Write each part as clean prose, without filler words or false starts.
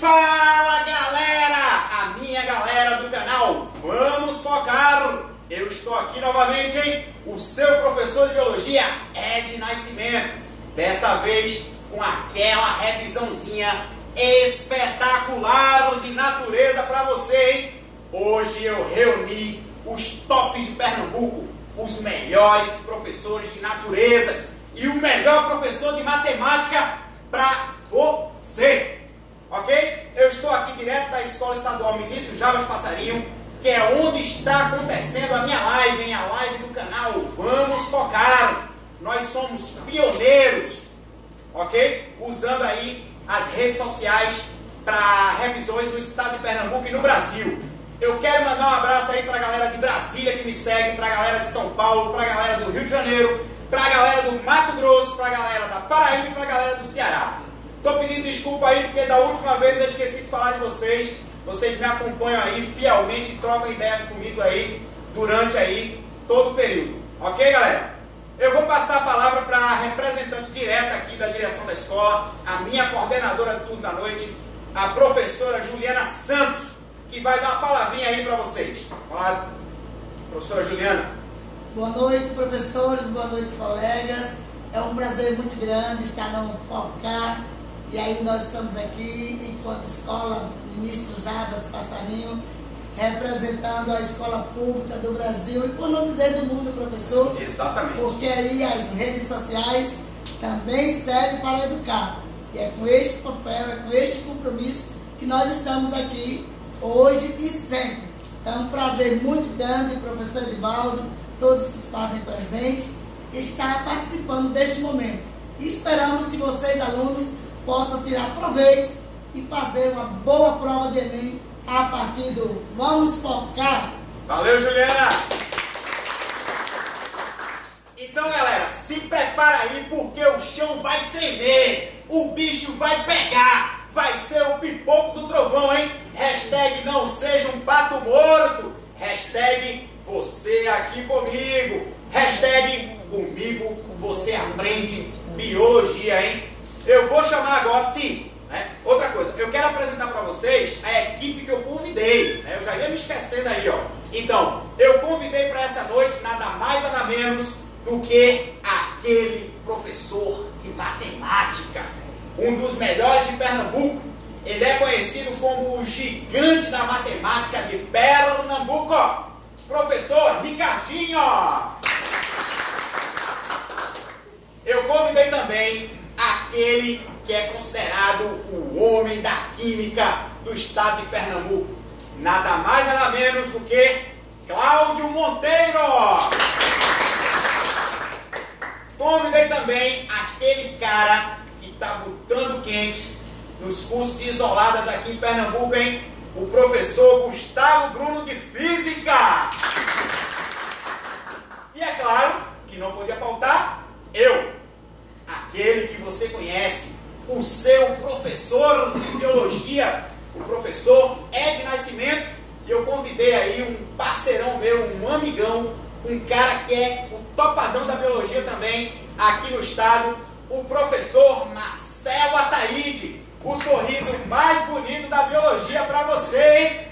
Fala galera, a minha galera do canal Vamos Focar. Eu estou aqui novamente, hein? O seu professor de biologia, Ed Nascimento. Dessa vez com aquela revisãozinha espetacular de natureza para você, hein? Hoje eu reuni os tops de Pernambuco, os melhores professores de naturezas e o melhor professor de matemática para você. Ok? Eu estou aqui direto da Escola Estadual Ministro Jarbas Passarinho, que é onde está acontecendo a minha live, hein? A live do canal Vamos Focar. Nós somos pioneiros, ok? Usando aí as redes sociais para revisões no estado de Pernambuco e no Brasil. Eu quero mandar um abraço aí para a galera de Brasília que me segue, para a galera de São Paulo, para a galera do Rio de Janeiro, para a galera do Mato Grosso, para a galera da Paraíba e para a galera do Ceará. Estou pedindo desculpa aí, porque da última vez eu esqueci de falar de vocês. Vocês me acompanham aí fielmente e trocam ideias comigo aí durante aí todo o período. Ok, galera? Eu vou passar a palavra para a representante direta aqui da direção da escola, a minha coordenadora de turno da noite, a professora Juliana Santos, que vai dar uma palavrinha aí para vocês. Fala, professora Juliana. Boa noite, professores, boa noite, colegas. É um prazer muito grande estar no Focar. E aí nós estamos aqui enquanto Escola Ministro Jarbas Passarinho, representando a escola pública do Brasil e, por não dizer, do mundo, professor. Exatamente. Porque aí as redes sociais também servem para educar. E é com este papel, é com este compromisso que nós estamos aqui hoje e sempre. Então é um prazer muito grande, professor Edivaldo, todos que fazem presente, estar participando deste momento. E esperamos que vocês, alunos, possam tirar proveito e fazer uma boa prova de Enem a partir do Vamos Focar. Valeu, Juliana! Então, galera, se prepara aí porque o chão vai tremer, o bicho vai pegar, vai ser o pipoco do trovão, hein? Hashtag não seja um pato morto, hashtag você aqui comigo, hashtag comigo você aprende biologia, hein? Eu vou chamar agora, sim, né? Outra coisa, eu quero apresentar para vocês a equipe que eu convidei, né? Eu já ia me esquecendo aí, ó. Então, eu convidei para essa noite nada mais, nada menos do que aquele professor de matemática, um dos melhores de Pernambuco. Ele é conhecido como o gigante da matemática de Pernambuco, professor Ricardinho. Eu convidei também aquele que é considerado o homem da química do estado de Pernambuco, nada mais nada menos do que Cláudio Monteiro. Convidei também aquele cara que está botando quente nos cursos de isoladas aqui em Pernambuco, hein? O professor Gustavo Bruno de Física. E é claro que não podia faltar eu, aquele que você conhece, o seu professor de biologia, o professor Ed Nascimento. E eu convidei aí um parceirão meu, um amigão, um cara que é o topadão da biologia também aqui no estado, o professor Marcelo Ataíde, o sorriso mais bonito da biologia para você, hein?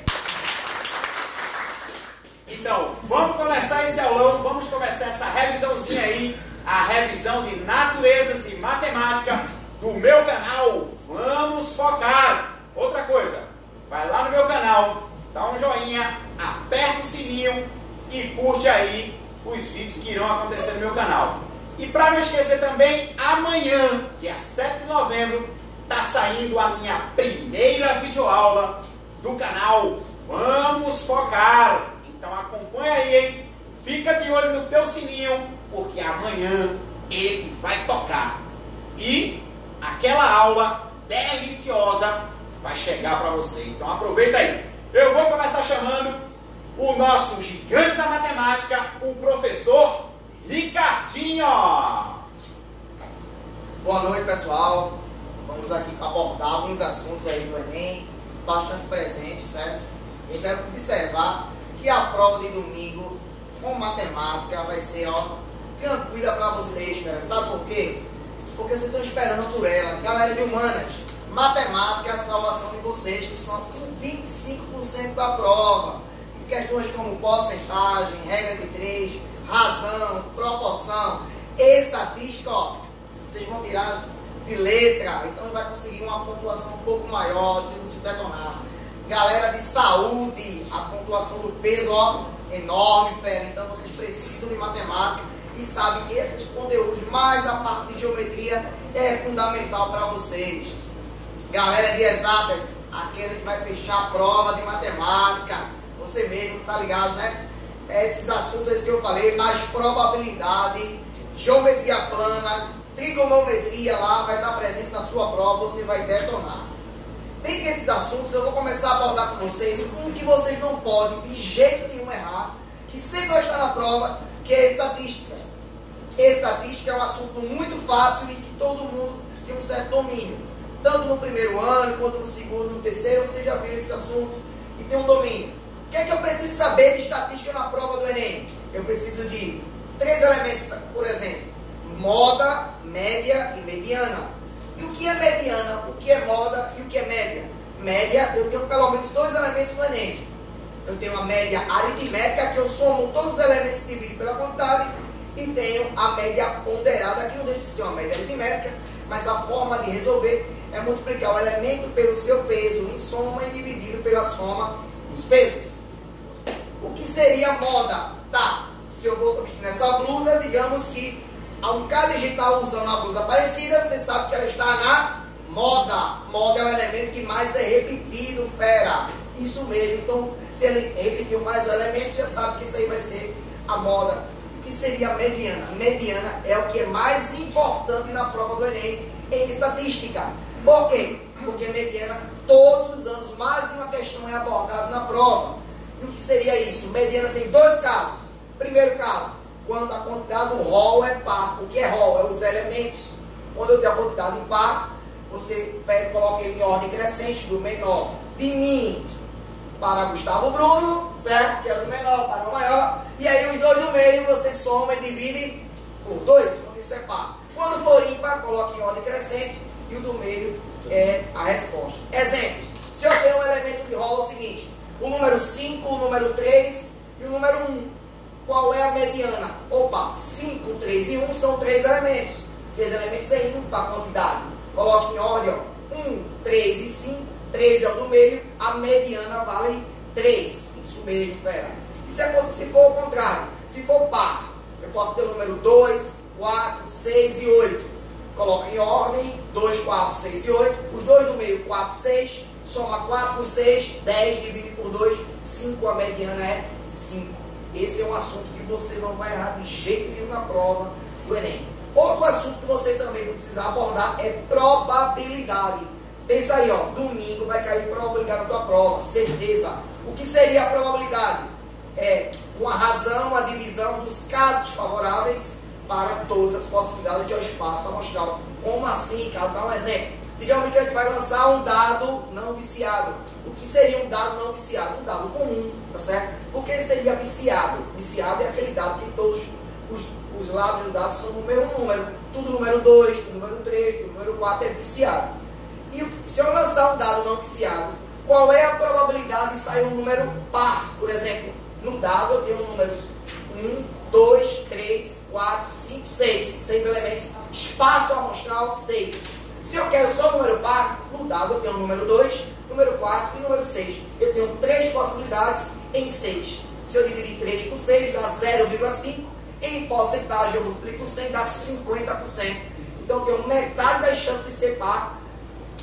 Então, vamos começar esse aulão, vamos começar essa revisãozinha aí, a revisão de naturezas e matemática do meu canal Vamos Focar. Outra coisa, vai lá no meu canal, dá um joinha, aperta o sininho e curte aí os vídeos que irão acontecer no meu canal. E para não esquecer também, amanhã, dia 7 de novembro, está saindo a minha primeira videoaula do canal Vamos Focar. Então acompanha aí, hein? Fica de olho no teu sininho, porque amanhã ele vai tocar. E aquela aula deliciosa vai chegar para você. Então aproveita aí. Eu vou começar chamando o nosso gigante da matemática, o professor Ricardinho. Boa noite, pessoal. Vamos aqui abordar alguns assuntos aí do Enem, bastante presentes, certo? E quero observar que a prova de domingo com matemática vai ser, ó, tranquila para vocês, velho. Sabe por quê? Porque vocês estão esperando por ela. Galera de humanas, matemática é a salvação de vocês, que são 25% da prova. E questões como porcentagem, regra de 3, razão, proporção, estatística, ó, vocês vão tirar de letra, então vai conseguir uma pontuação um pouco maior se você detonar. Galera de saúde, a pontuação do peso, ó, enorme, fera. Então vocês precisam de matemática e sabem que esses conteúdos, mais a parte de geometria, é fundamental para vocês. Galera de exatas, aquele que vai fechar a prova de matemática, você mesmo tá ligado, né? Esses assuntos que eu falei, mais probabilidade, geometria plana, trigonometria lá, vai estar presente na sua prova, você vai detonar. Dentre esses assuntos, eu vou começar a abordar com vocês um que vocês não podem de jeito nenhum errar, que sempre vai estar na prova, que é a estatística. Estatística é um assunto muito fácil e que todo mundo tem um certo domínio. Tanto no primeiro ano, quanto no segundo, no terceiro, vocês já viram esse assunto e tem um domínio. O que é que eu preciso saber de estatística na prova do Enem? Eu preciso de 3 elementos, por exemplo, moda, média e mediana. E o que é mediana, o que é moda e o que é média? Média, eu tenho pelo menos 2 elementos no Enem. Eu tenho a média aritmética, que eu somo todos os elementos e divido pela quantidade, e tenho a média ponderada, que não deixa de ser uma média aritmética, mas a forma de resolver é multiplicar o elemento pelo seu peso em soma e dividido pela soma dos pesos. O que seria moda? Tá, se eu vou vestir nessa blusa, digamos que há um cara digital usando uma blusa parecida, você sabe que ela está na moda. Moda é o elemento que mais é repetido, fera. Isso mesmo. Então, se ele repetiu mais o elemento, você já sabe que isso aí vai ser a moda. O que seria a mediana? Mediana é o que é mais importante na prova do Enem em estatística. Por quê? Porque mediana, todos os anos, mais de uma questão é abordada na prova. E o que seria isso? Mediana tem 2 casos. Primeiro caso, quando a quantidade do rol é par. O que é rol? É os elementos. Quando eu tenho a quantidade par, você pega e coloca ele em ordem crescente, do menor de mim para Gustavo Bruno, certo? Que é do menor para o maior. E aí os 2 no meio você soma e divide por 2, quando isso é par. Quando for ímpar, coloca em ordem crescente e o do meio é a resposta. Exemplos. Se eu tenho um elemento de rol, é o seguinte: o número 5, o número 3 e o número 1. Qual é a mediana? Opa, 5, 3 e 1 são 3 elementos. 3 elementos é ímpar a quantidade. Coloque em ordem, ó, 1, 3 e 5. 3 é o do meio, a mediana vale 3. Isso mesmo, fera. Isso é se for o contrário. Se for par, eu posso ter o número 2, 4, 6 e 8. Coloco em ordem, 2, 4, 6 e 8. Os 2 do meio, 4, 6. Soma 4 por 6, 10 dividido por 2, 5. A mediana é 5. Esse é um assunto que você não vai errar de jeito nenhum na prova do Enem. Outro assunto que você também precisa abordar é probabilidade. Pensa aí, ó, domingo vai cair probabilidade na tua prova, certeza. O que seria a probabilidade? É uma razão, uma divisão dos casos favoráveis para todas as possibilidades de um espaço amostral. Como assim, cara? Dá um exemplo. Digamos que a gente vai lançar um dado não viciado. O que seria um dado não viciado? Um dado comum, tá certo? Porque seria viciado. Viciado é aquele dado que todos os lados do dado são número 1, tudo número 2, tudo número 3, tudo número 4 é viciado. E se eu lançar um dado não viciado, qual é a probabilidade de sair um número par? Por exemplo, no dado eu tenho números 1, 2, 3, 4, 5, 6. 6 elementos. Espaço amostral, 6. Se eu quero só número par, no dado eu tenho o número 2, número 4 e número 6. Eu tenho 3 possibilidades em 6. Se eu dividir 3 por 6, dá 0,5. Em porcentagem eu multiplico 100, dá 50%. Então eu tenho metade das chances de ser par.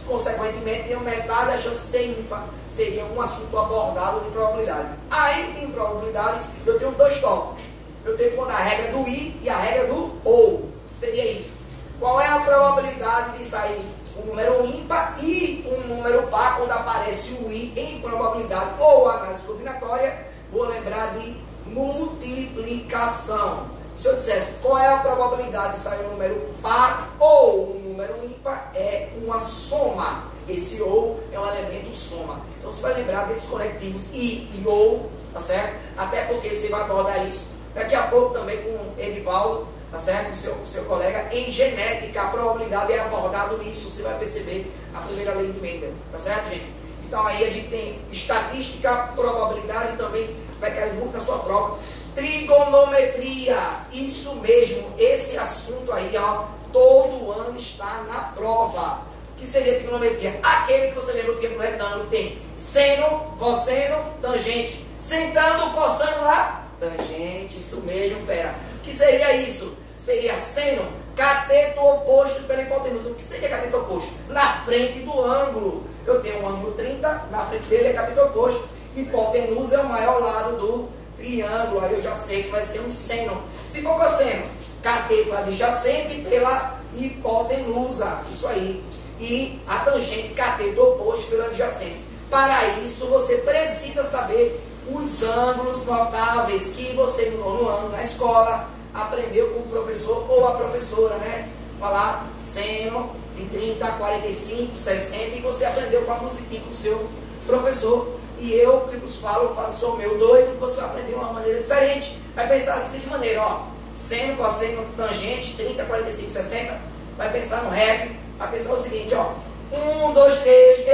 Consequentemente, tenho metade da chance de ser ímpar. Seria um assunto abordado de probabilidade. Aí tem probabilidade, eu tenho 2 tópicos. Eu tenho quando a regra do I e a regra do OU. Seria isso. Qual é a probabilidade de sair um número ímpar e um número par quando aparece o I em probabilidade ou análise combinatória? Vou lembrar de multiplicação. Se eu dissesse qual é a probabilidade de sair um número par ou um número ímpar, é uma soma. Esse ou é um elemento soma. Então você vai lembrar desses conectivos I e ou, tá certo? Até porque você vai abordar isso daqui a pouco também com o Edivaldo, tá certo? O seu colega em genética, a probabilidade é abordado isso, você vai perceber a primeira lei de Mendel, tá certo, gente? Então aí a gente tem estatística, probabilidade também, vai cair muito na sua prova. Trigonometria, isso mesmo, esse assunto aí, ó, todo ano está na prova. O que seria trigonometria? Aquele que você lembra que no retângulo tem seno, cosseno, tangente. Sentando, coçando lá, tangente, isso mesmo, fera. O que seria isso? Seria seno, cateto oposto pela hipotenusa. O que seria cateto oposto? Na frente do ângulo. Eu tenho um ângulo 30, na frente dele é cateto oposto. Hipotenusa é o maior lado do triângulo. Aí eu já sei que vai ser um seno. Se for cosseno, cateto adjacente pela hipotenusa. Isso aí. E a tangente, cateto oposto pelo adjacente. Para isso, você precisa saber os ângulos notáveis que você no nono ano na escola aprendeu com o professor ou a professora, né? Falar seno de 30, 45, 60 e você aprendeu com a musiquinha com o seu professor. E eu que vos falo sou meu doido, você vai aprender de uma maneira diferente. Vai pensar assim de maneira, ó, seno, cosseno, tangente, 30, 45, 60. Vai pensar no rap, vai pensar o seguinte, ó. 1, 2, 3,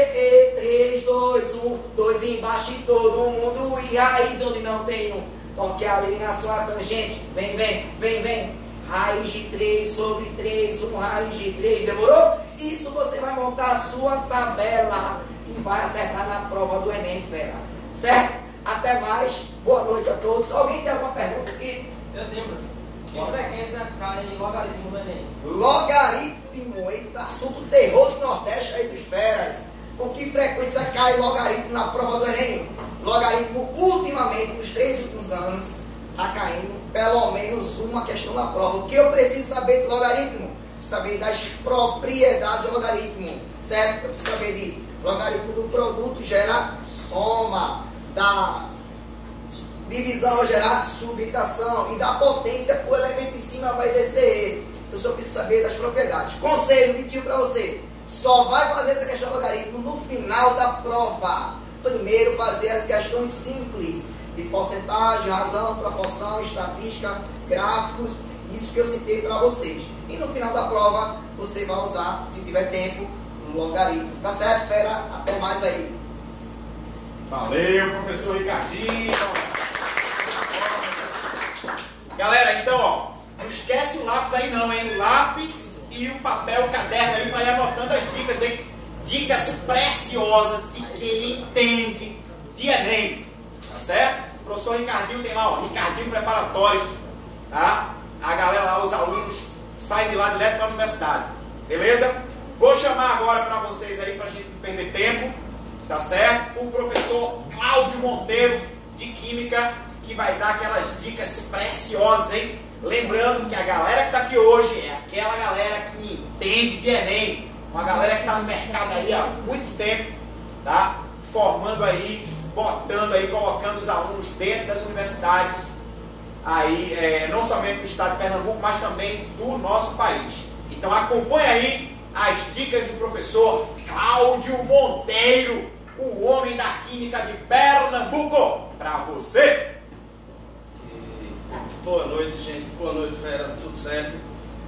3, 2, 1, 2 embaixo e todo mundo e raiz onde não tem um. Toque ali na sua tangente. Vem, vem, vem, vem. Raiz de 3 sobre 3, 1 raiz de 3. Demorou? Isso você vai montar a sua tabela e vai acertar na prova do Enem, fera. Certo? Até mais. Boa noite a todos. Alguém tem alguma pergunta aqui? Eu tenho, professor. Que frequência cai logaritmo no Enem? Logaritmo, eita, assunto terror do Nordeste aí dos feras. Com que frequência cai logaritmo na prova do Enem? Logaritmo, ultimamente, nos 3 últimos anos, está caindo pelo menos uma questão na prova. O que eu preciso saber de logaritmo? Saber das propriedades do logaritmo, certo? Eu preciso saber de logaritmo do produto gera soma, da divisão gerar subtração e da potência o elemento em cima vai descer. Eu só preciso saber das propriedades. Conselho de tio para você: só vai fazer essa questão de logaritmo no final da prova. Primeiro fazer as questões simples de porcentagem, razão, proporção, estatística, gráficos, isso que eu citei para vocês. E no final da prova você vai usar, se tiver tempo, um logaritmo. Tá certo, fera? Até mais aí. Valeu, professor Ricardinho. Galera, então, ó, não esquece o lápis aí não, hein? O lápis e o papel, o caderno aí para ir anotando as dicas, hein? Dicas preciosas de quem entende de Enem, tá certo? O professor Ricardinho tem lá, ó, Ricardinho Preparatórios, tá? A galera lá, os alunos, saem de lá direto para a universidade, beleza? Vou chamar agora para vocês aí, para a gente não perder tempo, tá certo? O professor Cláudio Monteiro, de Química, que vai dar aquelas dicas preciosas, hein? Lembrando que a galera que está aqui hoje é aquela galera que entende de Enem, uma galera que está no mercado aí há muito tempo, tá? Formando aí, botando aí, colocando os alunos dentro das universidades, aí, não somente do estado de Pernambuco, mas também do nosso país. Então acompanha aí as dicas do professor Cláudio Monteiro, o homem da química de Pernambuco, para você. Boa noite, gente. Boa noite, fera. Tudo certo?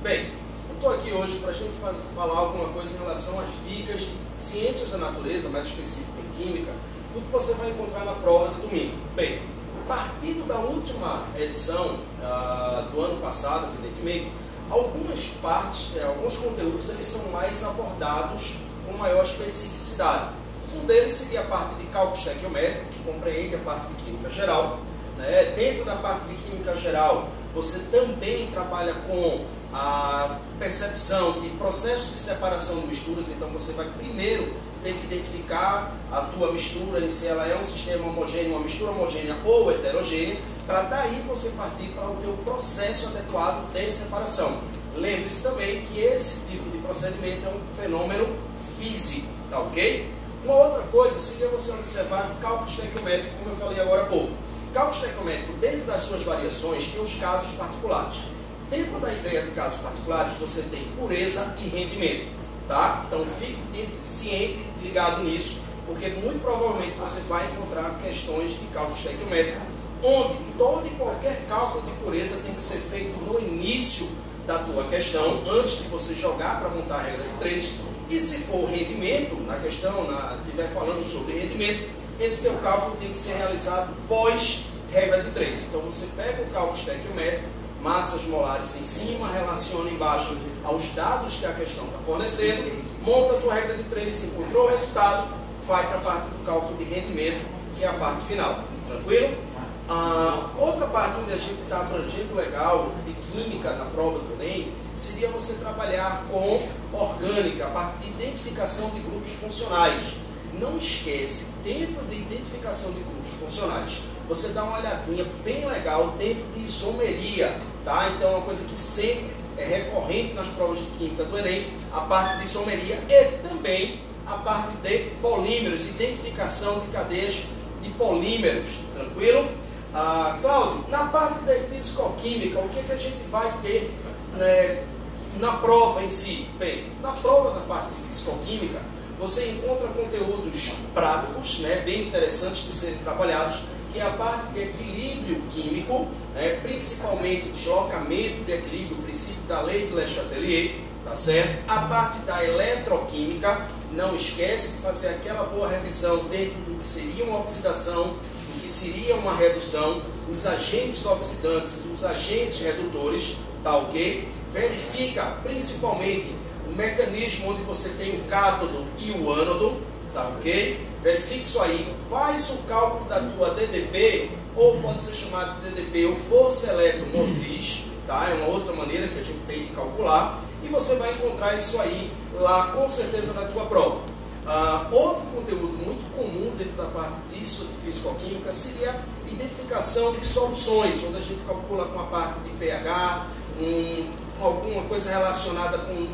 Bem, eu estou aqui hoje para a gente falar alguma coisa em relação às dicas de ciências da natureza, mais específico em química, do que você vai encontrar na prova de domingo. Bem, partindo da última edição do ano passado, evidentemente, algumas partes, alguns conteúdos, eles são mais abordados com maior especificidade. Um deles seria a parte de cálculo estequiométrico, que compreende a parte de química geral. Dentro da parte de química geral, você também trabalha com a percepção de processos de separação de misturas. Então você vai primeiro ter que identificar a tua mistura, se ela é um sistema homogêneo, uma mistura homogênea ou heterogênea, para daí você partir para o teu processo adequado de separação. Lembre-se também que esse tipo de procedimento é um fenômeno físico, tá ok? Uma outra coisa seria você observar cálculo estequiométrico, como eu falei agora há pouco. Cálculo estequiométrico, dentro das suas variações, tem os casos particulares. Dentro da ideia de casos particulares, você tem pureza e rendimento, tá? Então fique ciente, ligado nisso, porque muito provavelmente você vai encontrar questões de cálculo estequiométrico onde todo e qualquer cálculo de pureza tem que ser feito no início da tua questão, antes de você jogar para montar a regra de 3. E se for rendimento, na questão, estiver falando sobre rendimento, esse teu cálculo tem que ser realizado pós regra de 3. Então você pega o cálculo estequiométrico, massas molares em cima, relaciona embaixo aos dados que a questão está fornecendo, monta a tua regra de 3, encontrou o resultado, vai para a parte do cálculo de rendimento, que é a parte final. Tranquilo? Outra parte onde a gente está abrangendo legal de química na prova do Enem seria você trabalhar com orgânica, a parte de identificação de grupos funcionais. Não esquece, dentro de identificação de grupos funcionais, você dá uma olhadinha bem legal dentro de isomeria, tá? Então é uma coisa que sempre é recorrente nas provas de química do Enem, a parte de isomeria e também a parte de polímeros, identificação de cadeias de polímeros, tranquilo? Cláudio, na parte de físico-química, o que a gente vai ter, né, na prova em si? Bem, na prova, na parte de físico-química, você encontra conteúdos práticos, né, bem interessantes de serem trabalhados, que é a parte de equilíbrio químico, né, principalmente deslocamento de equilíbrio, o princípio da lei de Le Chatelier, tá certo? A parte da eletroquímica, não esquece de fazer aquela boa revisão dentro do que seria uma oxidação, do que seria uma redução, os agentes oxidantes, os agentes redutores, tá ok? Verifica principalmente o mecanismo onde você tem o cátodo e o ânodo, tá ok? Verifique isso aí, faz o cálculo da tua DDP, ou pode ser chamado de DDP ou força eletromotriz, tá? É uma outra maneira que a gente tem de calcular, e você vai encontrar isso aí lá com certeza na tua prova. Outro conteúdo muito comum dentro da parte disso, de físico-química, seria a identificação de soluções, onde a gente calcula com a parte de pH, alguma coisa relacionada com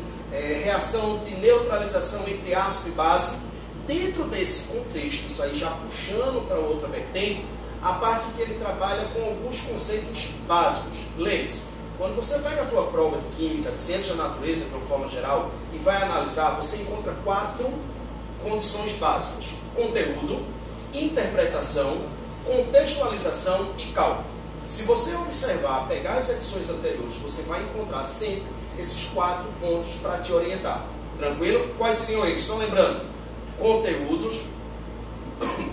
reação de neutralização entre ácido e base. Dentro desse contexto, isso aí já puxando para outra vertente, a parte que ele trabalha com alguns conceitos básicos. Lembre-se, quando você pega a tua prova de química, de ciência da natureza, de uma forma geral, e vai analisar, você encontra 4 condições básicas: conteúdo, interpretação, contextualização e cálculo. Se você observar, pegar as edições anteriores, você vai encontrar sempre esses 4 pontos para te orientar. Tranquilo? Quais seriam eles? Só lembrando, conteúdos,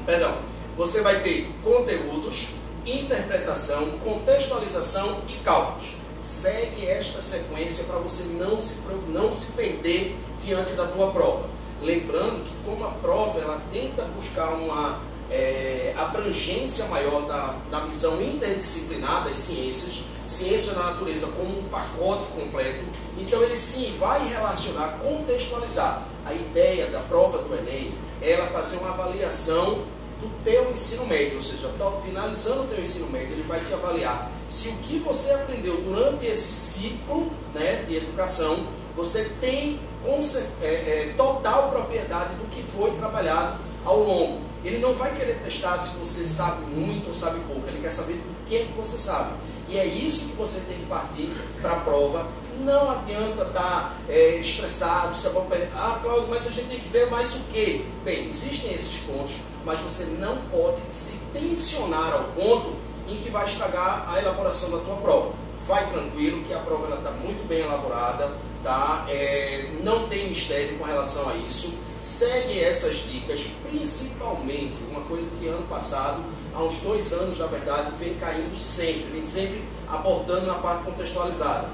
perdão, você vai ter conteúdos, interpretação, contextualização e cálculos. Segue esta sequência para você não se perder diante da tua prova. Lembrando que como a prova ela tenta buscar uma abrangência maior da visão interdisciplinar das ciências, ciência da natureza como um pacote completo, então ele sim vai relacionar, contextualizar. A ideia da prova do Enem é ela fazer uma avaliação do teu ensino médio, ou seja, finalizando o teu ensino médio, ele vai te avaliar se o que você aprendeu durante esse ciclo, né, de educação, você tem total propriedade do que foi trabalhado ao longo. Ele não vai querer testar se você sabe muito ou sabe pouco, ele quer saber do que é que você sabe. E é isso que você tem que partir para a prova. Não adianta estar estressado, se Cláudio, mas a gente tem que ver mais o quê? Bem, existem esses pontos, mas você não pode se tensionar ao ponto em que vai estragar a elaboração da tua prova. Vai tranquilo, que a prova está muito bem elaborada, tá? Não tem mistério com relação a isso. Segue essas dicas, principalmente uma coisa que ano passado, há uns 2 anos, na verdade, vem caindo sempre, vem sempre abordando na parte contextualizada.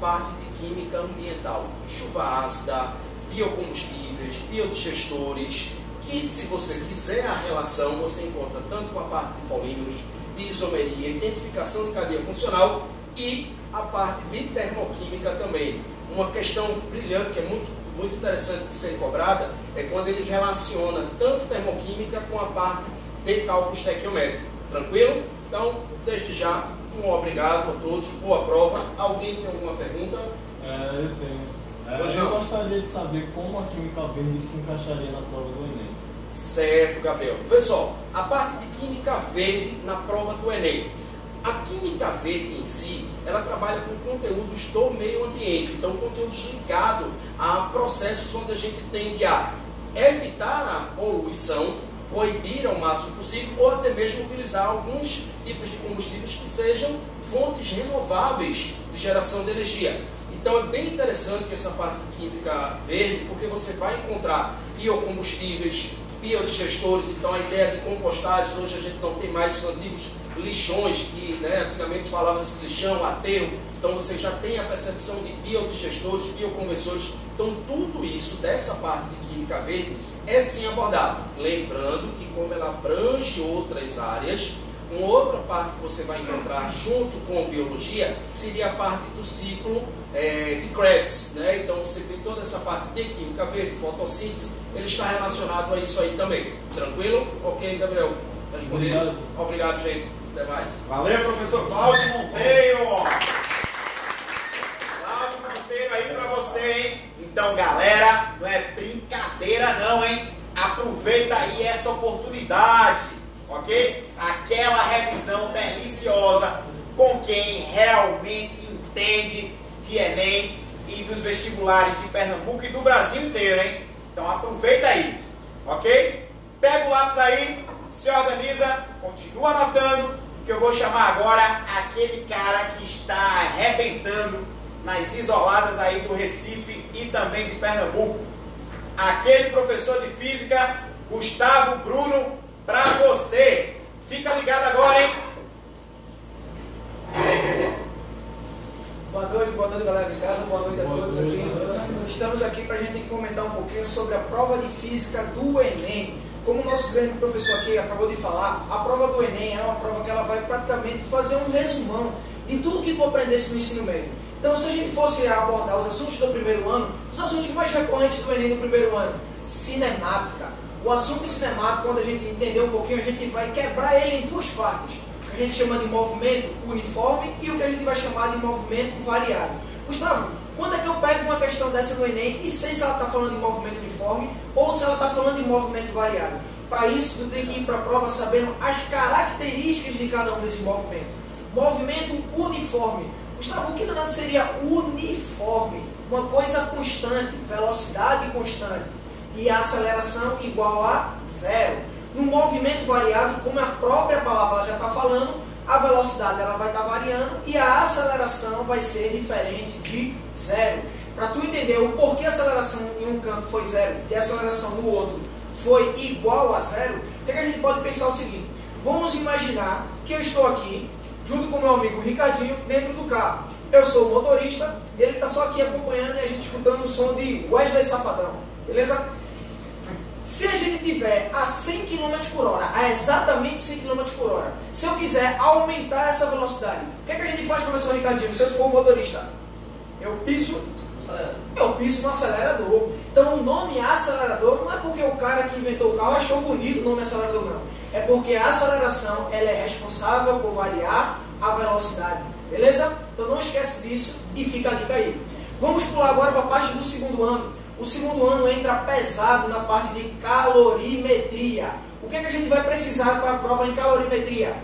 Parte de química ambiental, chuva ácida, biocombustíveis, biodigestores, que se você fizer a relação, você encontra tanto com a parte de polímeros, de isomeria, identificação de cadeia funcional e a parte de termoquímica também. Uma questão brilhante que é muito interessante de ser cobrada é quando ele relaciona tanto termoquímica com a parte de cálculo estequiométrico. Tranquilo? Então, desde já, um obrigado a todos, boa prova. Alguém tem alguma pergunta? Eu tenho. Eu gostaria de saber como a química verde se encaixaria na prova do Enem. Certo, Gabriel. Vê só, a parte de química verde na prova do Enem. A química verde em si, ela trabalha com conteúdos do meio ambiente, então conteúdos ligados a processos onde a gente tende a evitar a poluição coibir ao máximo possível, ou até mesmo utilizar alguns tipos de combustíveis que sejam fontes renováveis de geração de energia. Então é bem interessante essa parte de química verde, porque você vai encontrar biocombustíveis, biodigestores. Então a ideia de compostagem, hoje a gente não tem mais os antigos lixões, que antigamente falava-se lixão, aterro. Então você já tem a percepção de biodigestores, bioconversores. Então tudo isso dessa parte de química verde é sim abordado. Lembrando que como ela abrange outras áreas, uma outra parte que você vai encontrar junto com biologia seria a parte do ciclo de Krebs, né? Então você tem toda essa parte de química verde, fotossíntese, ele está relacionado a isso aí também. Tranquilo? Ok, Gabriel? Respondido? Obrigado, gente. Até mais. Valeu, professor Cláudio Monteiro. Cláudio Monteiro aí pra você, hein? Então, galera, não é brincadeira não, hein? Aproveita aí essa oportunidade, ok? Aquela revisão deliciosa com quem realmente entende de Enem e dos vestibulares de Pernambuco e do Brasil inteiro, hein? Então aproveita aí, ok? Pega o lápis aí, se organiza, continua anotando, que eu vou chamar agora aquele cara que está arrebentando nas isoladas aí do Recife e também de Pernambuco. Aquele professor de física, Gustavo Bruno, pra você. Fica ligado agora, hein? Boa noite, galera de casa, boa noite a todos aqui. Estamos aqui para a gente comentar um pouquinho sobre a prova de física do Enem. Como o nosso grande professor aqui acabou de falar, a prova do Enem é uma prova que ela vai praticamente fazer um resumão de tudo que tu aprendesse no ensino médio. Então, se a gente fosse abordar os assuntos do primeiro ano, os assuntos mais recorrentes do Enem do primeiro ano, cinemática. O assunto de cinemática, quando a gente entender um pouquinho, a gente vai quebrar ele em duas partes. O que a gente chama de movimento uniforme e o que a gente vai chamar de movimento variado. Gustavo, quando é que eu pego uma questão dessa no Enem e sei se ela está falando de movimento uniforme ou se ela está falando de movimento variado? Para isso, tu tem que ir para a prova sabendo as características de cada um desses movimentos. Movimento uniforme. Gustavo, o que danado seria uniforme? Uma coisa constante, velocidade constante e a aceleração igual a zero. No movimento variado, como a própria palavra já está falando, a velocidade ela vai estar variando e a aceleração vai ser diferente de zero. Para tu entender o porquê a aceleração em um canto foi zero e a aceleração no outro foi igual a zero, o que a gente pode pensar o seguinte: vamos imaginar que eu estou aqui, junto com meu amigo Ricardinho, dentro do carro. Eu sou o motorista, ele está só aqui acompanhando e a gente escutando o som de Wesley Safadão, beleza? Se a gente tiver a 100 km por hora, a exatamente 100 km por hora, se eu quiser aumentar essa velocidade, o que é que a gente faz, professor Ricardinho, se eu for o motorista? Eu piso no acelerador. Então o nome acelerador não é porque o cara que inventou o carro achou bonito o nome acelerador, não. É porque a aceleração ela é responsável por variar a velocidade. Beleza? Então não esquece disso e fica a dica aí. Vamos pular agora para a parte do segundo ano. O segundo ano entra pesado na parte de calorimetria. O que é que a gente vai precisar para a prova em calorimetria?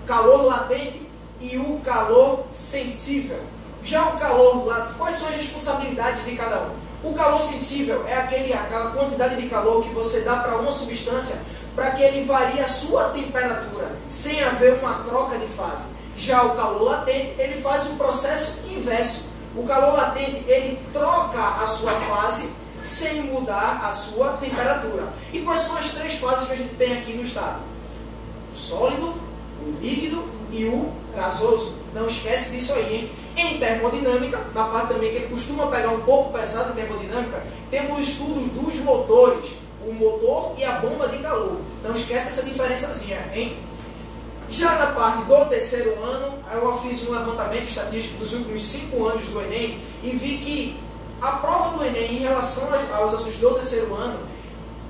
Calor latente e o calor sensível. Já o calor latente, quais são as responsabilidades de cada um? O calor sensível é aquela quantidade de calor que você dá para uma substância para que ele varie a sua temperatura, sem haver uma troca de fase. Já o calor latente, ele faz o processo inverso. O calor latente, ele troca a sua fase sem mudar a sua temperatura. E quais são as três fases que a gente tem aqui no estado? O sólido, o líquido e o gasoso. Não esquece disso aí, hein? Em termodinâmica, na parte também que ele costuma pegar um pouco pesado em termodinâmica, temos estudos dos motores, o motor e a bomba de calor. Não esquece essa diferençazinha, hein? Já na parte do terceiro ano, eu fiz um levantamento estatístico dos últimos 5 anos do Enem e vi que a prova do Enem em relação aos assuntos do terceiro ano,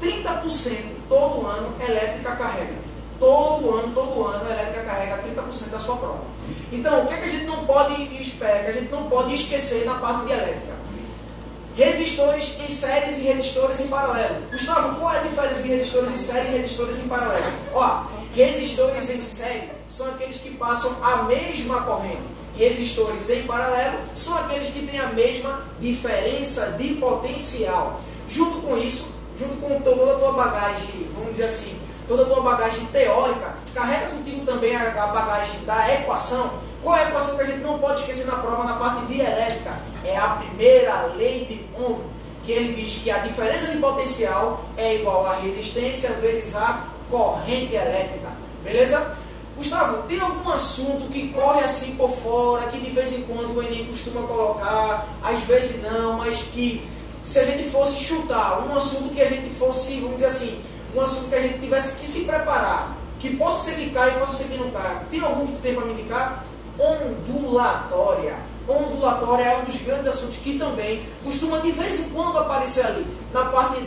30% todo ano elétrica carrega. Todo ano a elétrica carrega 30% da sua prova. Então, o que a gente não pode esperar, que a gente não pode esquecer na parte de elétrica? Resistores em séries e resistores em paralelo. Gustavo, qual é a diferença de resistores em série e resistores em paralelo? Ó, resistores em série são aqueles que passam a mesma corrente. Resistores em paralelo são aqueles que têm a mesma diferença de potencial. Junto com isso, junto com toda a tua bagagem, vamos dizer assim, toda a tua bagagem teórica, carrega contigo também a bagagem da equação. Qual é a equação que a gente não pode esquecer na prova, na parte de elétrica? É a primeira lei de Ohm, que ele diz que a diferença de potencial é igual a resistência vezes a corrente elétrica. Beleza? Gustavo, tem algum assunto que corre assim por fora, que de vez em quando o Enem costuma colocar, às vezes não, mas que se a gente fosse chutar um assunto que a gente fosse, vamos dizer assim, um assunto que a gente tivesse que se preparar, que possa ser que caia e possa ser que não caia, tem algum que tu tem para me indicar? Ondulatória. Ondulatória é um dos grandes assuntos que também costuma de vez em quando aparecer ali, na parte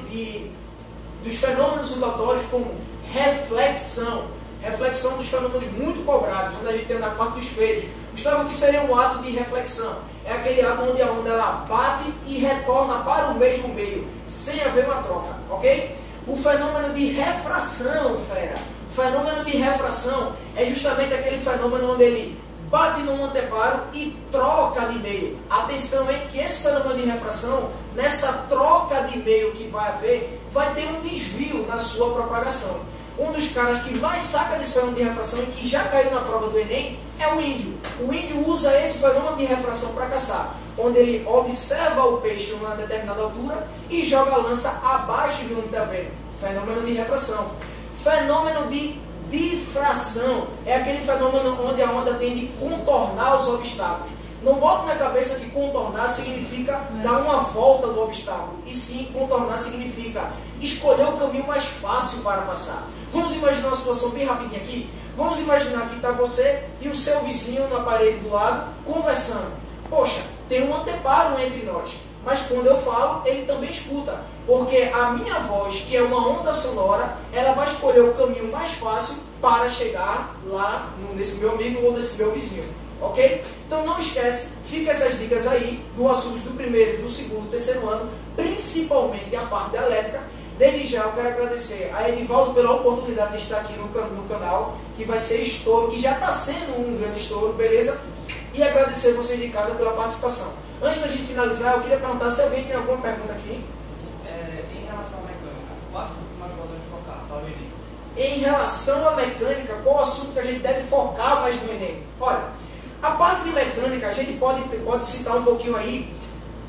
dos fenômenos ondulatórios, como reflexão. Reflexão dos fenômenos muito cobrados, onde a gente tem na parte dos espelhos. Gustavo, que seria um ato de reflexão? É aquele ato onde a onda ela bate e retorna para o mesmo meio, sem haver uma troca, ok? O fenômeno de refração, fera. O fenômeno de refração é justamente aquele fenômeno onde ele bate num anteparo e troca de meio. Atenção, hein, que esse fenômeno de refração, nessa troca de meio que vai haver, vai ter um desvio na sua propagação. Um dos caras que mais saca desse fenômeno de refração e que já caiu na prova do Enem é o índio. O índio usa esse fenômeno de refração para caçar, onde ele observa o peixe em uma determinada altura e joga a lança abaixo de onde está vendo. Fenômeno de refração. Fenômeno de difração é aquele fenômeno onde a onda tende a contornar os obstáculos. Não bota na cabeça que contornar significa dar uma volta do obstáculo. E sim, contornar significa escolher o caminho mais fácil para passar. Vamos imaginar uma situação bem rapidinha aqui. Vamos imaginar que está você e o seu vizinho na parede do lado conversando. Poxa, tem um anteparo entre nós. Mas quando eu falo, ele também escuta. Porque a minha voz, que é uma onda sonora, ela vai escolher o caminho mais fácil para chegar lá nesse meu amigo ou nesse meu vizinho. Ok? Então não esquece, fica essas dicas aí do assuntos do primeiro, do segundo, terceiro ano, principalmente a parte da elétrica. Desde já eu quero agradecer a Edivaldo pela oportunidade de estar aqui no canal, que vai ser estouro, que já está sendo um grande estouro, beleza? E agradecer vocês de casa pela participação. Antes da gente finalizar, eu queria perguntar se alguém tem alguma pergunta aqui. Em relação à mecânica, qual assunto que nós podemos focar para o Enem? Em relação à mecânica, qual assunto que a gente deve focar mais no Enem? Olha, a parte de mecânica, a gente pode citar um pouquinho aí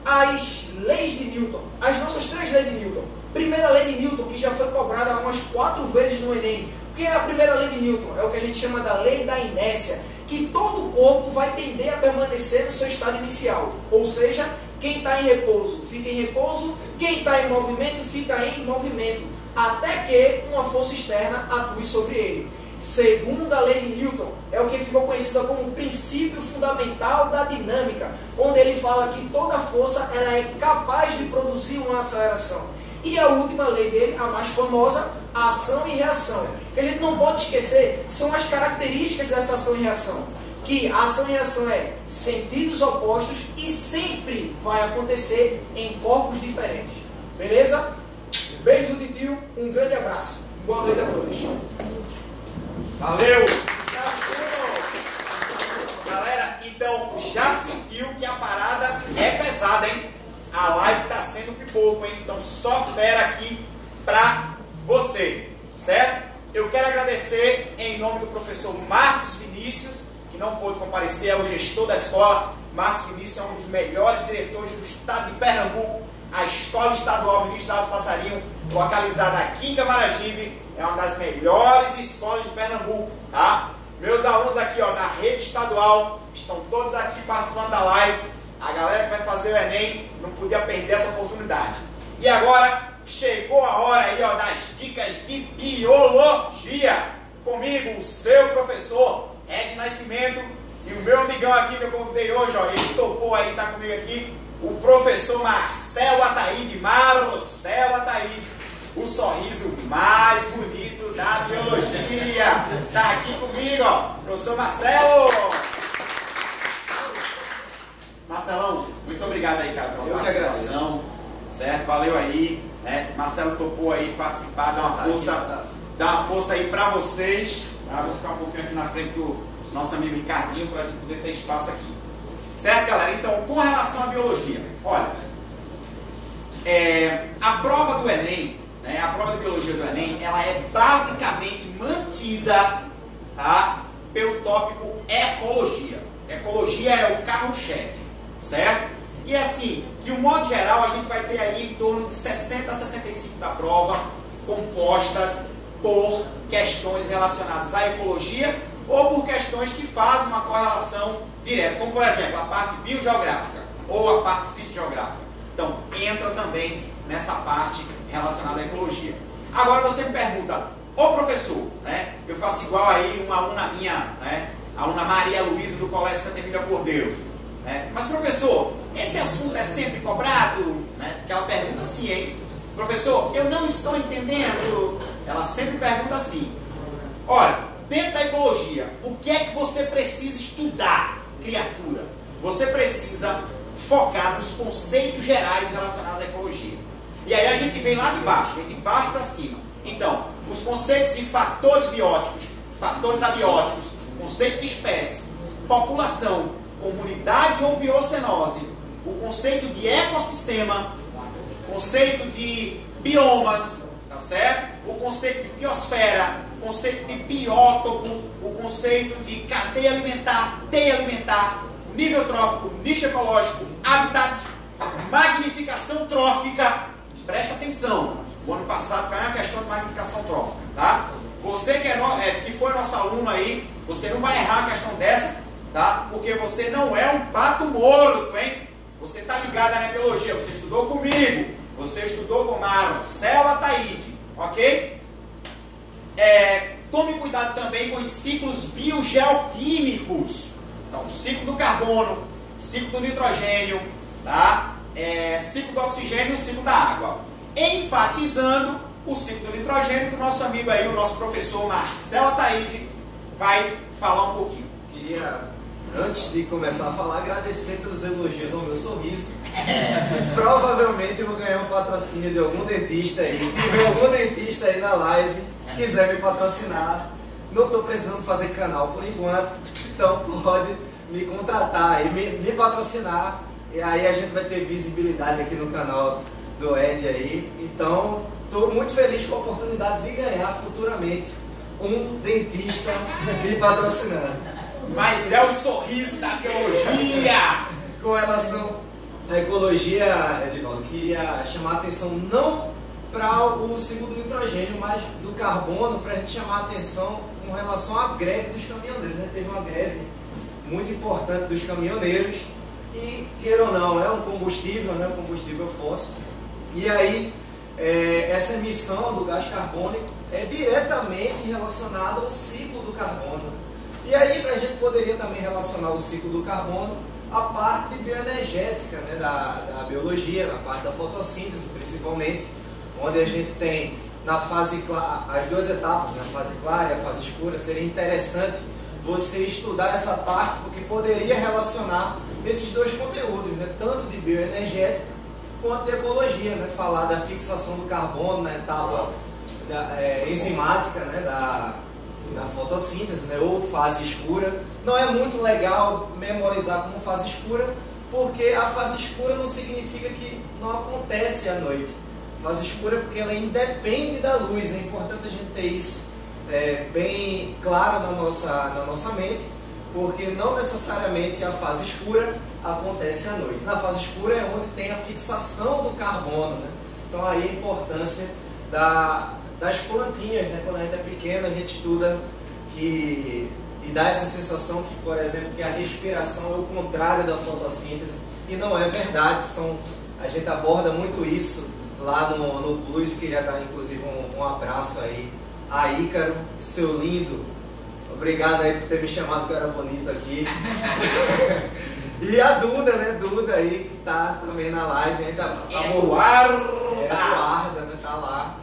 as leis de Newton, as nossas 3 leis de Newton. Primeira lei de Newton, que já foi cobrada umas 4 vezes no Enem. O que é a primeira lei de Newton? É o que a gente chama da lei da inércia, que todo o corpo vai tender a permanecer no seu estado inicial. Ou seja, quem está em repouso fica em repouso, quem está em movimento fica em movimento, até que uma força externa atue sobre ele. Segunda lei de Newton é o que ficou conhecida como o princípio fundamental da dinâmica, onde ele fala que toda força ela é capaz de produzir uma aceleração. E a última lei dele, a mais famosa, a ação e reação. O que a gente não pode esquecer são as características dessa ação e reação. Que a ação e reação é sentidos opostos e sempre vai acontecer em corpos diferentes. Beleza? Beijo do tio, um grande abraço. Boa noite a todos. Valeu! Galera, então já sentiu que a parada é pesada, hein? A live tá sendo pipoco, hein? Então só fera aqui pra você, certo? Eu quero agradecer em nome do professor Marcos Vinícius, que não pôde comparecer, é o gestor da escola. Marcos Vinícius é um dos melhores diretores do estado de Pernambuco. A Escola Estadual Ministro Alves Passarinho, localizada aqui em Camaragibe, é uma das melhores escolas de Pernambuco, tá? Meus alunos aqui, ó, da rede estadual, estão todos aqui participando da live. A galera que vai fazer o Enem não podia perder essa oportunidade. E agora, chegou a hora aí, ó, das dicas de biologia. Comigo, o seu professor Ed Nascimento e o meu amigão aqui que eu convidei hoje, ó, ele topou aí, tá comigo aqui, o professor Marcelo Ataíde, Marcelo Ataíde, o sorriso mais bonito da biologia. Tá aqui comigo, ó, professor Marcelo. Marcelão, muito obrigado aí, cara, pela participação, certo? Valeu aí, né? Marcelo topou aí participar, dá uma força aí pra vocês, tá? Vou ficar um pouquinho aqui na frente do nosso amigo Ricardinho pra gente poder ter espaço aqui. Certo, galera? Então, com relação à biologia, olha, a prova do Enem, né, a prova de biologia do Enem, ela é basicamente seguida, tá, pelo tópico ecologia. Ecologia é o carro-chefe, certo? E assim, de um modo geral, a gente vai ter aí em torno de 60 a 65 da prova compostas por questões relacionadas à ecologia ou por questões que fazem uma correlação direta, como por exemplo a parte biogeográfica ou a parte fitogeográfica. Então, entra também nessa parte relacionada à ecologia. Agora você me pergunta, ô professor, né? Eu faço igual aí uma aluna minha, né? A aluna Maria Luísa do Colégio Santa Emília Cordeiro, né? Mas professor, esse assunto é sempre cobrado? Né? Porque ela pergunta assim, hein? Professor, eu não estou entendendo. Ela sempre pergunta assim. Olha, dentro da ecologia, o que é que você precisa estudar, criatura? Você precisa focar nos conceitos gerais relacionados à ecologia. E aí a gente vem lá de baixo para cima. Então, os conceitos de fatores bióticos, fatores abióticos, conceito de espécie, população, comunidade ou biocenose, o conceito de ecossistema, conceito de biomas, tá certo? O conceito de biosfera, o conceito de biótopo, o conceito de cadeia alimentar, teia alimentar, nível trófico, nicho ecológico, habitats, magnificação trófica. Presta atenção, o ano passado caiu a questão de magnificação trófica, tá? Você que foi nosso aluno aí, você não vai errar a questão dessa, tá? Porque você não é um pato morto, hein? Você está ligado na biologia, você estudou comigo, você estudou com Marcelo Ataíde, ok? Tome cuidado também com os ciclos biogeoquímicos. Então, ciclo do carbono, ciclo do nitrogênio, tá? Ciclo do oxigênio e o ciclo da água. Enfatizando o ciclo do nitrogênio, que o nosso amigo aí, o nosso professor Marcelo Ataíde, vai falar um pouquinho. Queria, antes de começar a falar, agradecer pelos elogios ao meu sorriso. Provavelmente eu vou ganhar um patrocínio de algum dentista aí. Se tiver algum dentista aí na live, quiser me patrocinar, não estou precisando fazer canal por enquanto, então pode me contratar aí, me patrocinar, e aí a gente vai ter visibilidade aqui no canal do Ed aí. Então, estou muito feliz com a oportunidade de ganhar futuramente um dentista me patrocinando. Mas é o sorriso da biologia! Com relação à ecologia, Edivaldo, queria chamar a atenção não para o ciclo do nitrogênio, mas do carbono, para a gente chamar a atenção com relação à greve dos caminhoneiros, né? Teve uma greve muito importante dos caminhoneiros e, queira ou não, é um combustível, né? Um combustível fóssil. E aí, essa emissão do gás carbônico é diretamente relacionada ao ciclo do carbono. E aí, a gente poderia também relacionar o ciclo do carbono à parte bioenergética, né? Da biologia, na parte da fotossíntese, principalmente, onde a gente tem na fase clara, as duas etapas, na fase clara e a fase escura. Seria interessante você estudar essa parte, porque poderia relacionar esses dois conteúdos, né? Tanto de bioenergética quanto de ecologia, né? Falar da fixação do carbono na etapa enzimática, né? da fotossíntese, né? Ou fase escura. Não é muito legal memorizar como fase escura, porque a fase escura não significa que não acontece à noite. Fase escura porque ela independe da luz. É importante a gente ter isso bem claro na nossa mente, porque não necessariamente a fase escura acontece à noite. Na fase escura é onde tem a fixação do carbono, né? Então aí a importância das plantinhas, né? Quando a gente é pequeno, a gente estuda e dá essa sensação que, por exemplo, que a respiração é o contrário da fotossíntese, e não é verdade. A gente aborda muito isso lá no Plus. Eu queria dar inclusive um abraço aí a Ícaro, seu lindo. Obrigado aí por ter me chamado, que eu era bonito aqui. E a Duda, né? Duda aí, que tá também na live. Eduarda, né? Tá lá.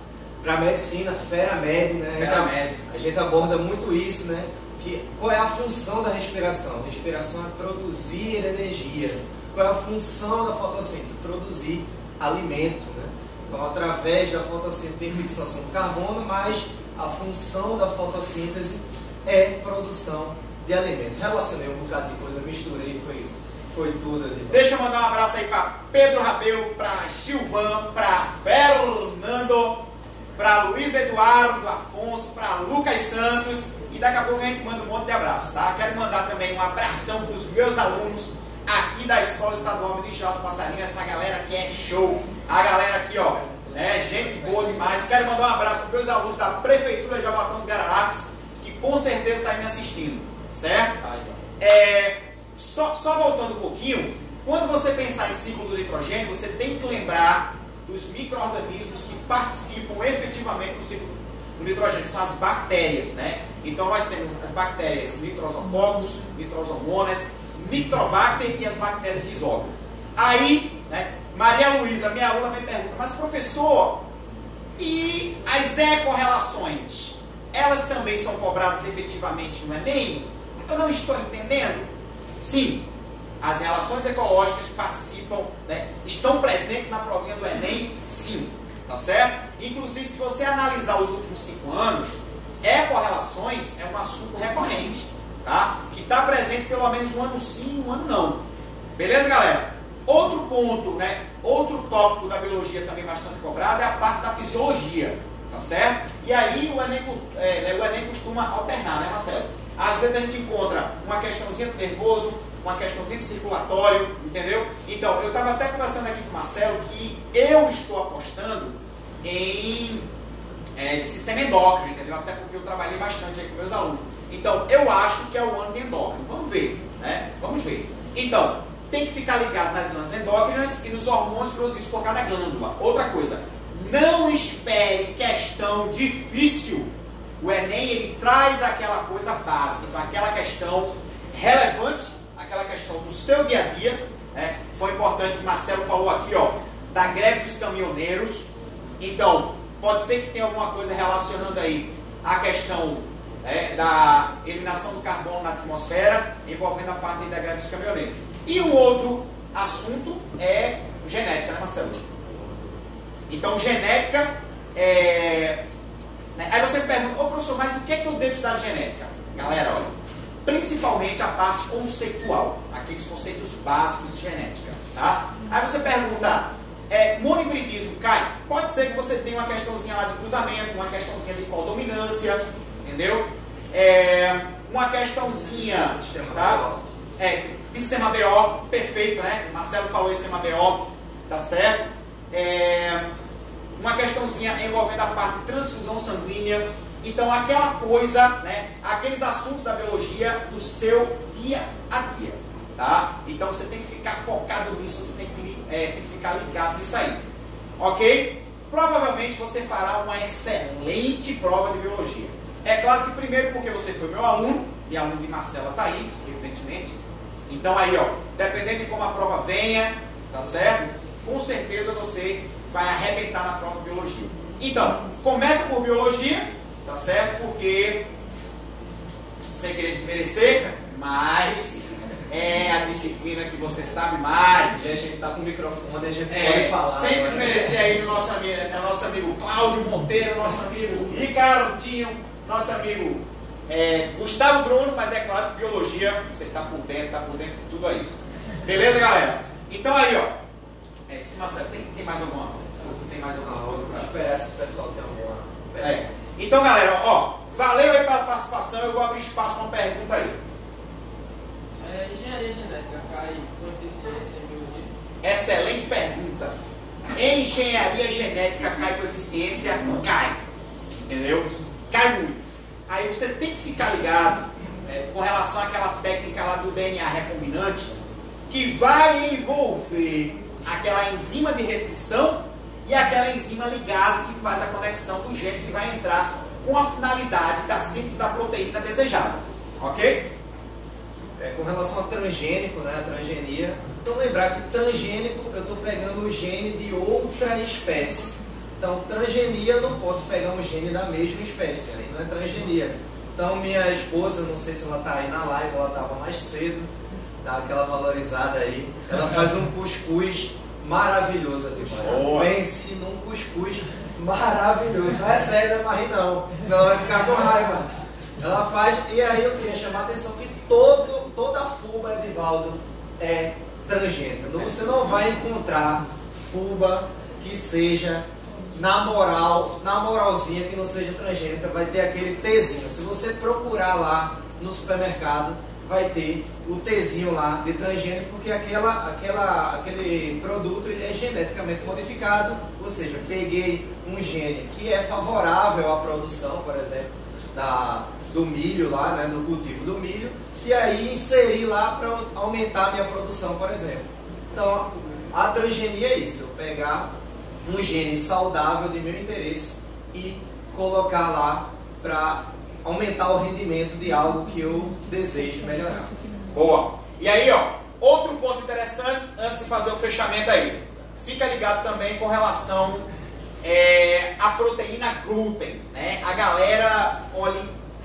Pra medicina, FeraMed, né? A gente aborda muito isso, né? Qual é a função da respiração? Respiração é produzir energia. Qual é a função da fotossíntese? Produzir alimento, né? Então, através da fotossíntese tem fixação do carbono, mas a função da fotossíntese é produção de alimento. Relacionei um bocado de coisa, misturei, foi tudo ali. Deixa eu mandar um abraço aí para Pedro Rabelo, para Gilvan, para Fernando, para Luiz Eduardo Afonso, para Lucas Santos, e daqui a pouco a gente manda um monte de abraço, tá? Quero mandar também um abração para os meus alunos aqui da Escola Estadual Ministro Alves Passarinho, essa galera que é show, a galera aqui, ó, gente boa demais. Quero mandar um abraço para os meus alunos da Prefeitura de Jaboatão dos Guararapes, que com certeza está aí me assistindo, certo? Só voltando um pouquinho, quando você pensar em ciclo do nitrogênio, você tem que lembrar dos micro-organismos que participam efetivamente do ciclo do nitrogênio, que são as bactérias, né? Então nós temos as bactérias Nitrosococcus, Nitrosomonas, Nitrobacter e as bactérias de Rhizóbio. Aí, né, Maria Luísa, minha aluna, me pergunta, mas professor, e as ecorrelações, elas também são cobradas efetivamente no Enem? Eu não estou entendendo. Sim, as relações ecológicas participam, né, estão presentes na provinha do Enem, sim, tá certo? Inclusive, se você analisar os últimos 5 anos, ecorrelações é um assunto recorrente, tá? Que está presente pelo menos um ano sim, um ano não. Beleza, galera? Outro ponto, né, outro tópico da biologia também bastante cobrado é a parte da fisiologia, tá certo? E aí o Enem costuma alternar, né, Marcelo? Às vezes a gente encontra uma questãozinha de nervoso, uma questãozinha de circulatório, entendeu? Então, eu estava até conversando aqui com o Marcelo que eu estou apostando em sistema endócrino, entendeu? Até porque eu trabalhei bastante aí com meus alunos. Então, eu acho que é o ano de endócrino. Vamos ver, né? Vamos ver. Então, tem que ficar ligado nas glândulas endócrinas e nos hormônios produzidos por cada glândula. Outra coisa, não espere questão difícil. O Enem, ele traz aquela coisa básica, então, aquela questão relevante, aquela questão do seu dia a dia, né? Foi importante que o Marcelo falou aqui, ó, da greve dos caminhoneiros. Então, pode ser que tenha alguma coisa relacionando aí a questão da eliminação do carbono na atmosfera, envolvendo a parte da greve dos caminhoneiros. E um outro assunto é genética, né, Marcelo? Então, genética Aí você me pergunta, ô professor, mas o que é que eu devo estudar de genética? Galera, olha, principalmente a parte conceitual, aqueles conceitos básicos de genética, tá? Aí você pergunta, monohibridismo cai? Pode ser que você tenha uma questãozinha lá de cruzamento, uma questãozinha de codominância, entendeu? Uma questãozinha, tá? De sistema BO, perfeito, né? Marcelo falou em sistema BO, tá certo? Uma questãozinha envolvendo a parte de transfusão sanguínea. Então, aquela coisa, né? Aqueles assuntos da biologia do seu dia a dia, tá? Então, você tem que ficar focado nisso, você tem que ficar ligado nisso aí, ok? Provavelmente você fará uma excelente prova de biologia. É claro que primeiro porque você foi meu aluno, e aluno de Marcela está aí, evidentemente. Então aí, ó, dependendo de como a prova venha, tá certo? Com certeza você vai arrebentar na prova de biologia. Então, começa por biologia, tá certo? Porque, sem querer desmerecer, mas é a disciplina que você sabe mais. E a gente tá com o microfone, a gente pode falar. Sem desmerecer aí do nosso amigo Cláudio Monteiro, nosso amigo Ricardinho, nosso amigo Gustavo Bruno, mas é claro que biologia, você tá por dentro de tudo aí. Beleza, galera? Então aí, ó. Marcelo, tem mais alguma coisa para esperar se o pessoal tem alguma. Então, galera, ó, valeu aí pela participação. Eu vou abrir espaço para uma pergunta aí. Engenharia genética cai com eficiência em biologia? Excelente pergunta. Engenharia genética cai com eficiência? Cai. Entendeu? Cai muito. Aí você tem que ficar ligado com relação àquela técnica lá do DNA recombinante, que vai envolver aquela enzima de restrição e aquela enzima ligase que faz a conexão do gene que vai entrar com a finalidade da síntese da proteína desejada. Ok? Com relação a transgênico, né, a transgenia, então lembrar que transgênico eu estou pegando o gene de outra espécie. Então transgenia eu não posso pegar um gene da mesma espécie, aí não é transgenia. Então minha esposa, não sei se ela está aí na live, ela estava mais cedo, dá aquela valorizada aí. Ela faz um cuscuz maravilhoso, pense num cuscuz maravilhoso. Não é sério, não é pra rir não. Ela vai ficar com raiva. Ela faz, e aí eu queria chamar a atenção que toda a fuba, Edivaldo, é transgênica. Você não vai encontrar fuba que seja na moralzinha que não seja transgênica, vai ter aquele Tzinho. Se você procurar lá no supermercado, vai ter o Tzinho lá de transgênico, porque aquele produto ele é geneticamente modificado, ou seja, peguei um gene que é favorável à produção, por exemplo, do milho lá, né, do cultivo do milho, e aí inseri lá para aumentar a minha produção, por exemplo. Então, a transgenia é isso, eu pegar um gene saudável de meu interesse e colocar lá para aumentar o rendimento de algo que eu desejo melhorar. Boa. E aí, ó, outro ponto interessante, antes de fazer o fechamento aí, fica ligado também com relação à proteína glúten, né? A galera, olha,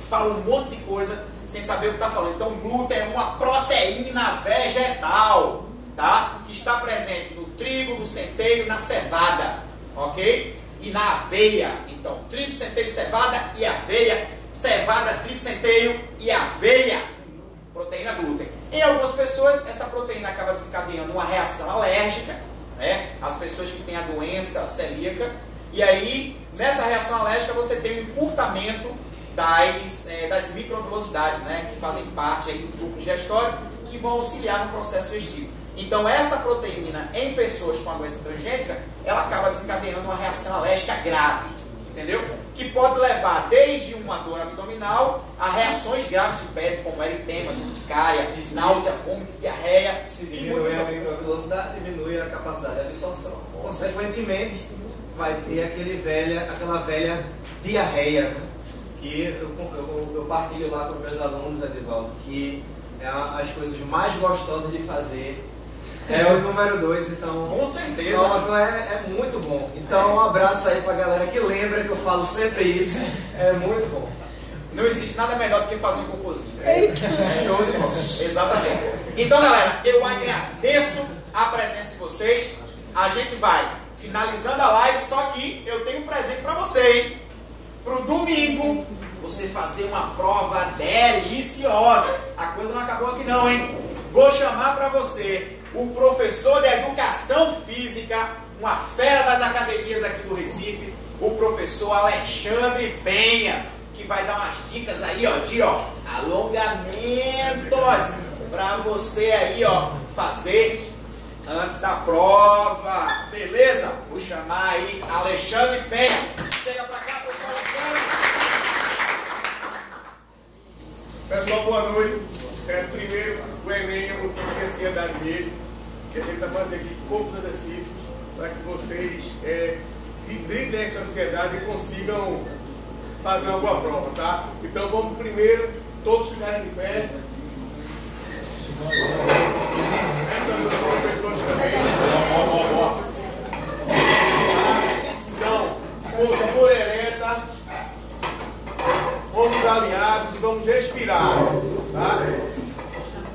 fala um monte de coisa sem saber o que está falando. Então, glúten é uma proteína vegetal, tá? Que está presente no trigo, no centeio, na cevada, ok? E na aveia. Então, trigo, centeio, cevada e aveia. Cevada, trigo, centeio e aveia. Proteína glúten. Em algumas pessoas, essa proteína acaba desencadeando uma reação alérgica, né? As pessoas que têm a doença celíaca. E aí, nessa reação alérgica, você tem um encurtamento das microvelocidades, né? Que fazem parte aí do grupo digestório, que vão auxiliar no processo digestivo. Então, essa proteína em pessoas com a doença transgênica, ela acaba desencadeando uma reação alérgica grave, entendeu? Que pode levar desde uma dor abdominal a reações graves de pele, como eritema, urticária, náusea, vômito, diarreia. Se diminui a microvelocidade, diminui a capacidade de absorção. Consequentemente, vai ter aquela velha diarreia, né? Que eu partilho lá com meus alunos, Edivaldo, que é as coisas mais gostosas de fazer. É o número 2, então... Com certeza. Então, é muito bom. Então, um abraço aí pra galera que lembra que eu falo sempre isso. É muito bom. Não existe nada melhor do que fazer um cocôzinho. Show de bola. Exatamente. Então, galera, eu agradeço a presença de vocês. A gente vai finalizando a live, só que eu tenho um presente pra você, hein? Pro domingo, você fazer uma prova deliciosa. A coisa não acabou aqui não, hein? Vou chamar pra você o professor de Educação Física, uma fera das academias aqui do Recife, o professor Alexandre Penha, que vai dar umas dicas aí, ó, de alongamentos para você aí, ó, fazer antes da prova. Beleza? Vou chamar aí Alexandre Penha. Chega pra cá, professor Alexandre. Pessoal, boa noite. Primeiro, o Enem é um motivo de ansiedade mesmo. Que a gente está fazendo aqui poucos exercícios para que vocês driblem essa ansiedade e consigam fazer uma boa prova, tá? Então vamos primeiro, todos ficarem de pé. Essas professores também. Então, postura ereta, ombros alinhados e vamos respirar, tá?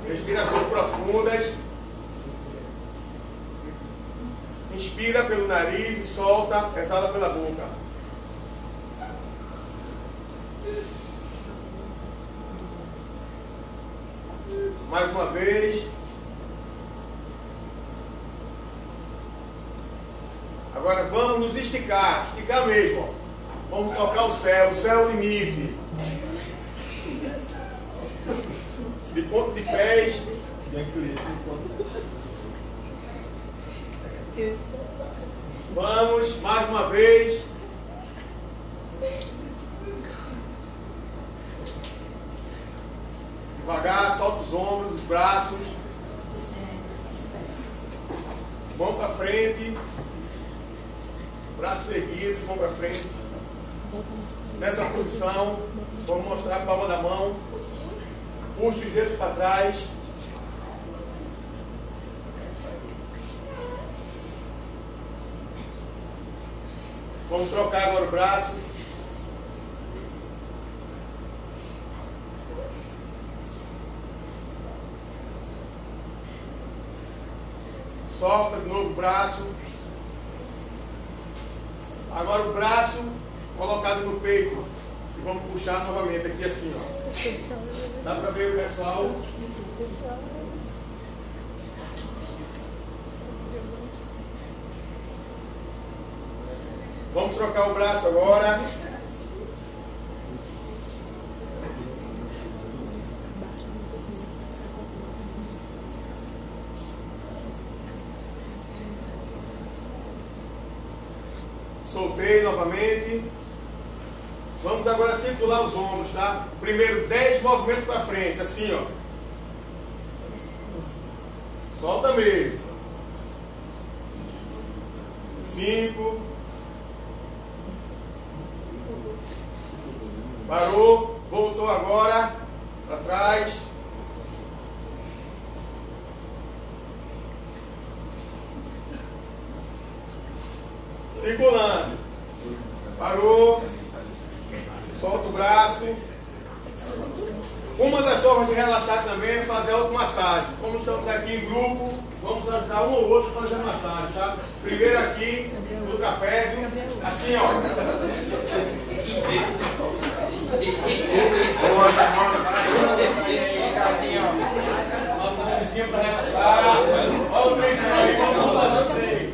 Respirações profundas. Inspira pelo nariz e solta, exala pela boca. Mais uma vez. Agora vamos nos esticar, esticar mesmo. Ó. Vamos tocar o céu é o limite. De ponta de pés. Vamos, mais uma vez. Devagar, solta os ombros, os braços. Mão para frente. Braços erguidos, mão para frente. Nessa posição, vamos mostrar a palma da mão. Puxe os dedos para trás. Vamos trocar agora o braço. Solta de novo o braço. Agora o braço colocado no peito. E vamos puxar novamente aqui assim, ó. Dá para ver o pessoal? Vamos trocar o braço agora. Soltei novamente. Vamos agora circular os ombros, tá? Primeiro 10 movimentos para frente, assim, ó. Solta mesmo. 5. Parou. Voltou agora. Para trás. Circulando. Parou. Solta o braço. Uma das formas de relaxar também é fazer automassagem. Como estamos aqui em grupo, vamos ajudar um ou outro a fazer a massagem, tá? Primeiro aqui, no trapézio. Assim, ó. Boa, tá bom, vai. Casinha, ó. Massagenzinha pra relaxar. Olha o três aí, vamos três.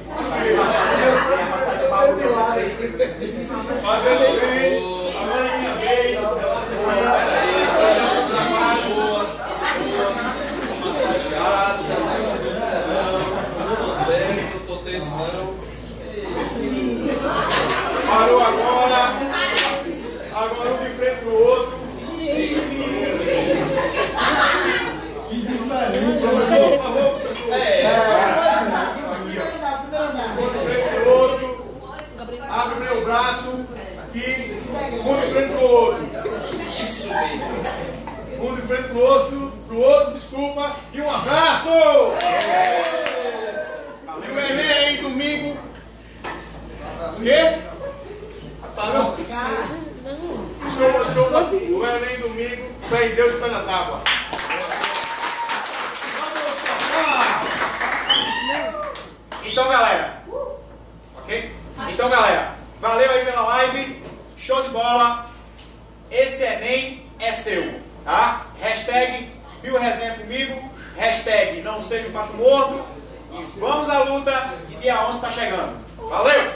Fazendo três. Agora é minha vez. Massageado, tô testando. Parou agora. Agora um de frente pro outro. Que diferença. Por favor, pro outro. Abre o meu braço. Aqui. Um de frente pro outro. Isso mesmo. Um de frente pro outro, desculpa. E um abraço! E o Enem aí, domingo. O quê? Parou? Desculpa. O Enem domingo. Fé em Deus e pé na tábua. Então, galera. Ok? Então, galera. Valeu aí pela live. Show de bola. Esse Enem é seu. Tá? Hashtag viu resenha comigo. Hashtag não seja um macho morto. E vamos à luta que dia 11 tá chegando. Valeu!